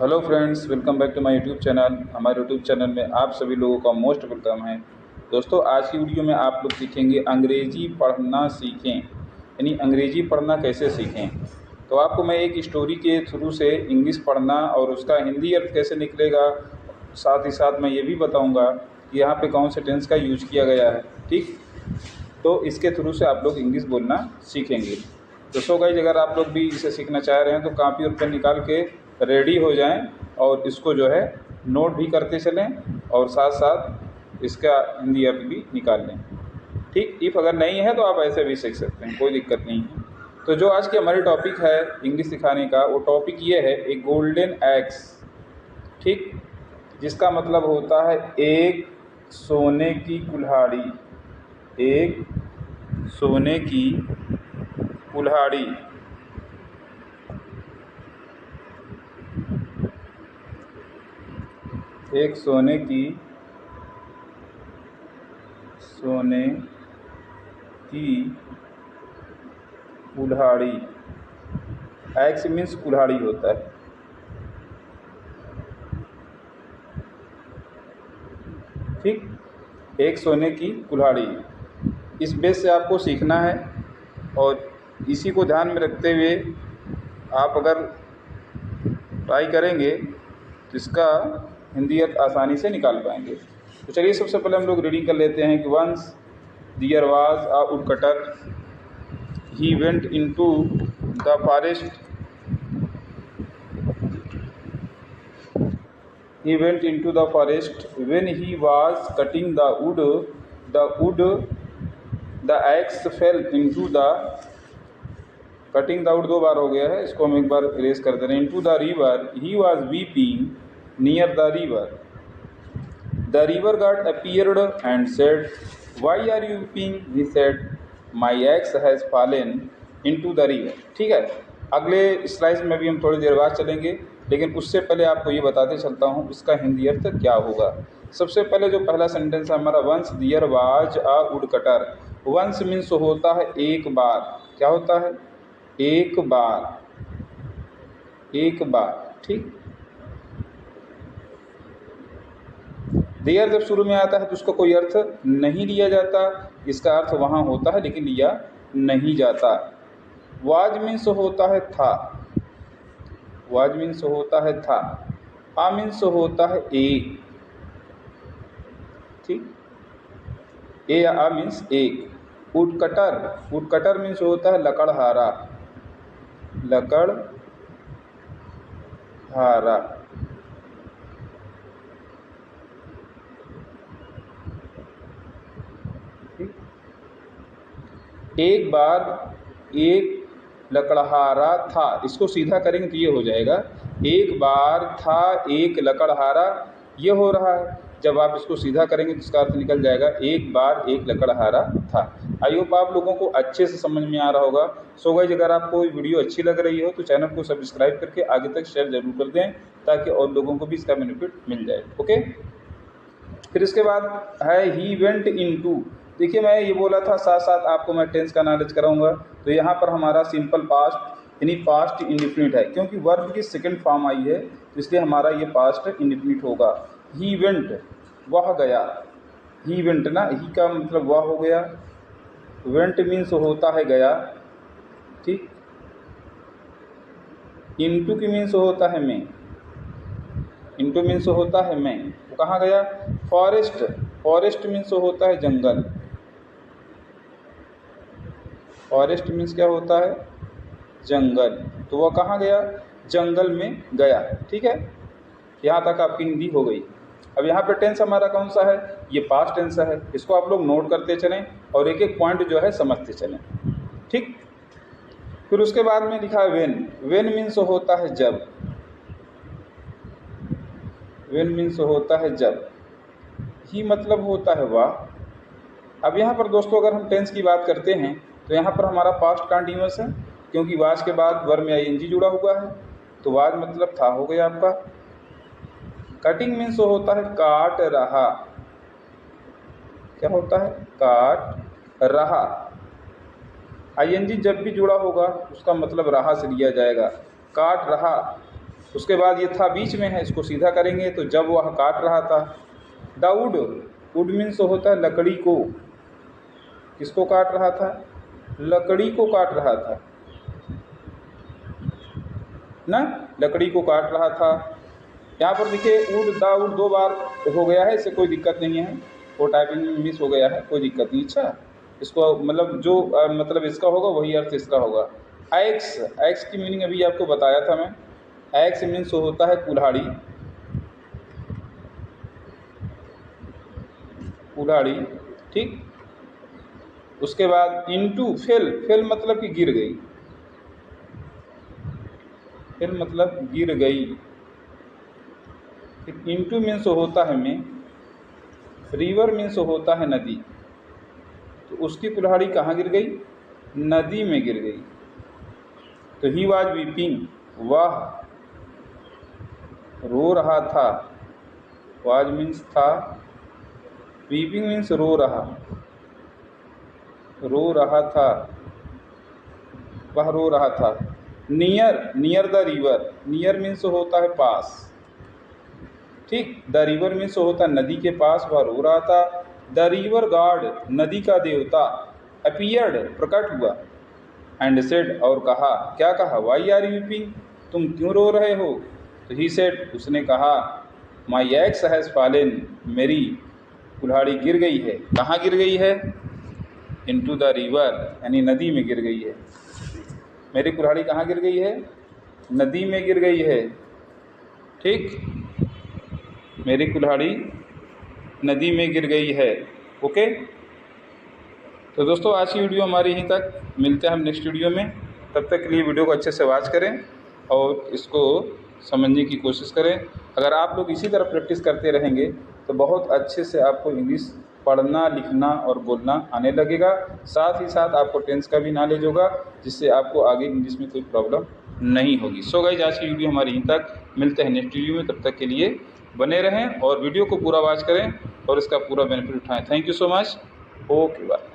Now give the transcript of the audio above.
Hello friends, welcome back to my YouTube channel. हमारे YouTube channel में आप सभी लोगों का मोस्ट वेलकम है। दोस्तों, आज की वीडियो में आप लोग सीखेंगे अंग्रेज़ी पढ़ना सीखें, यानी अंग्रेज़ी पढ़ना कैसे सीखें। तो आपको मैं एक स्टोरी के थ्रू से इंग्लिश पढ़ना और उसका हिंदी अर्थ कैसे निकलेगा, साथ ही साथ मैं ये भी बताऊँगा कि यहाँ पे कौन से टेंस का यूज किया गया है। ठीक, तो इसके थ्रू से आप लोग इंग्लिश बोलना सीखेंगे। तो सो गाइस, अगर आप लोग भी इसे सीखना चाह रहे हैं तो कापी और पेन निकाल के रेडी हो जाएं और इसको जो है नोट भी करते चलें और साथ साथ इसका हिंदी अर्थ भी निकाल लें। ठीक, इफ़ अगर नहीं है तो आप ऐसे भी सीख सकते हैं, कोई दिक्कत नहीं है। तो जो आज की हमारी टॉपिक है इंग्लिश सिखाने का, वो टॉपिक ये है ए गोल्डन एग्स। ठीक, जिसका मतलब होता है एक सोने की कुल्हाड़ी। एक सोने की कुल्हाड़ी। एक सोने की कुल्हाड़ी। एक्स मीन्स कुल्हाड़ी होता है। ठीक, एक सोने की कुल्हाड़ी, इस बेस से आपको सीखना है और इसी को ध्यान में रखते हुए आप अगर ट्राई करेंगे तो इसका हिंदी अर्थ आसानी से निकाल पाएंगे। तो चलिए सबसे पहले हम लोग रीडिंग कर लेते हैं कि once there was a woodcutter, he went into the forest, he went into the forest. When he was cutting the axe fell into the, cutting the wood दो बार हो गया है, इसको हम एक बार इरेज कर दे रहे हैं। Into the river, he was weeping near the river, the river god appeared and said, why are you weeping, he said, my axe has fallen into the river. ठीक है, अगले स्लाइड में भी हम थोड़ी देर बाद चलेंगे, लेकिन उससे पहले आपको ये बताते चलता हूँ इसका हिंदी अर्थ क्या होगा। सबसे पहले जो पहला सेंटेंस है हमारा, once there was a woodcutter. Once means होता है एक बार। क्या होता है? एक बार, एक बार। ठीक, देयर जब शुरू में आता है तो उसका कोई अर्थ नहीं लिया जाता, इसका अर्थ वहाँ होता है लेकिन लिया नहीं जाता। वाज मीन्स होता है था, वाज मीन्स होता है था। आ मीन्स होता है एक। ठीक, ए या आ मीन्स एक। वुडकटर, वुडकटर मीन्स होता है लकड़हारा, लकड़हारा। ठीक, एक बार एक लकड़हारा था, इसको सीधा करेंगे तो ये हो जाएगा, एक बार था एक लकड़हारा। ये हो रहा है, जब आप इसको सीधा करेंगे तो इसका अर्थ निकल जाएगा एक बार एक लकड़हारा था। आई होप आप लोगों को अच्छे से समझ में आ रहा होगा। सो गाइस, अगर आपको वीडियो अच्छी लग रही हो तो चैनल को सब्सक्राइब करके आगे तक शेयर जरूर कर दें, ताकि और लोगों को भी इसका बेनिफिट मिल जाए। ओके, फिर इसके बाद है ही वेंट इनटू। देखिए, मैं ये बोला था साथ साथ आपको मैं टेंस का नॉलेज कराऊंगा। तो यहाँ पर हमारा सिंपल पास्ट यानी पास्ट इंडिफिनिट है, क्योंकि वर्ब की सेकंड फॉर्म आई है तो इसलिए हमारा ये पास्ट इंडिफिनिट होगा। ही वेंट, वह गया। ही वेंट ना, ही का मतलब वह हो गया, वेंट मीन्स होता है गया। ठीक, इनटू की मीन्स होता है में, इनटू मीन्स होता है मैं। वो कहाँ गया? फॉरेस्ट, फॉरेस्ट मीन्स होता है जंगल। फॉरेस्ट मीन्स क्या होता है? जंगल। तो वह कहाँ गया? जंगल में गया। ठीक है, यहाँ तक आपकी हिंदी हो गई। अब यहाँ पे टेंस हमारा कौन सा है? ये पास्ट टेंस है। इसको आप लोग नोट करते चलें और एक एक पॉइंट जो है समझते चलें। ठीक, फिर उसके बाद में लिखा है वेन। वेन मीन्स होता है जब, वेन मीन्स होता है जब। ही मतलब होता है वाह। अब यहाँ पर दोस्तों अगर हम टेंस की बात करते हैं तो यहाँ पर हमारा पास्ट कंटिन्यूअस है, क्योंकि वाज के बाद वर्ब में आईएनजी जुड़ा हुआ है, तो वाज मतलब था हो गया आपका। कटिंग मीन्स होता है काट रहा। क्या होता है? काट रहा। आईएनजी जब भी जुड़ा होगा उसका मतलब रहा से लिया जाएगा। काट रहा, उसके बाद ये था बीच में है, इसको सीधा करेंगे तो जब वह काट रहा था। द वुड, वुड मीन्स होता है लकड़ी को। किसको काट रहा था? लकड़ी को काट रहा था ना, लकड़ी को काट रहा था। यहाँ पर देखिए वुड, द वुड 2 बार हो गया है, इससे कोई दिक्कत नहीं है, वो टाइपिंग में मिस हो गया है, कोई दिक्कत नहीं। अच्छा, इसको मतलब जो मतलब इसका होगा वही अर्थ इसका होगा। एक्स, एक्स की मीनिंग अभी आपको बताया था मैं। एक्स मीन्स होता है कुल्हाड़ी, कुल्हाड़ी, ठीक। उसके बाद इनटू, फेल, फेल मतलब कि गिर गई, फेल मतलब गिर गई। इनटू मीन्स होता है में, रिवर मीन्स होता है नदी, तो उसकी कुल्हाड़ी कहाँ गिर गई? नदी में गिर गई। तो ही वाज वीपिंग, वह रो रहा था। वाज मीन्स था, वीपिंग मीन्स रो रहा, रो रहा था, वह रो रहा था। Near, near the river, near means होता है पास, ठीक। द रिवर मीन्स होता है नदी के पास, वह रो रहा था। द रिवर गॉड, नदी का देवता, अपीयर्ड, प्रकट हुआ। एंड सेड, और कहा, क्या कहा? वाई आर यू वीपिंग, तुम क्यों रो रहे हो? तो ही सेड, उसने कहा, माई एक्स हैज़ फॉलन, मेरी कुल्हाड़ी गिर गई है। कहाँ गिर गई है? इनटू द रिवर, यानी नदी में गिर गई है। मेरी कुल्हाड़ी कहाँ गिर गई है? नदी में गिर गई है, ठीक। मेरी कुल्हाड़ी नदी में गिर गई है। ओके, तो दोस्तों आज की वीडियो हमारी यहीं तक, मिलते हैं हम नेक्स्ट वीडियो में। तब तक के लिए वीडियो को अच्छे से वॉच करें और इसको समझने की कोशिश करें। अगर आप लोग इसी तरह प्रैक्टिस करते रहेंगे तो बहुत अच्छे से आपको इंग्लिश पढ़ना, लिखना और बोलना आने लगेगा। साथ ही साथ आपको टेंस का भी नॉलेज होगा, जिससे आपको आगे इंग्लिश में कोई प्रॉब्लम नहीं होगी। सो गाइस आज की वीडियो हमारी यहीं तक, मिलते हैं नेक्स्ट वीडियो में। तब तक के लिए बने रहें और वीडियो को पूरा वॉच करें और इसका पूरा बेनिफिट उठाएं। Thank you so much. Okay, bye.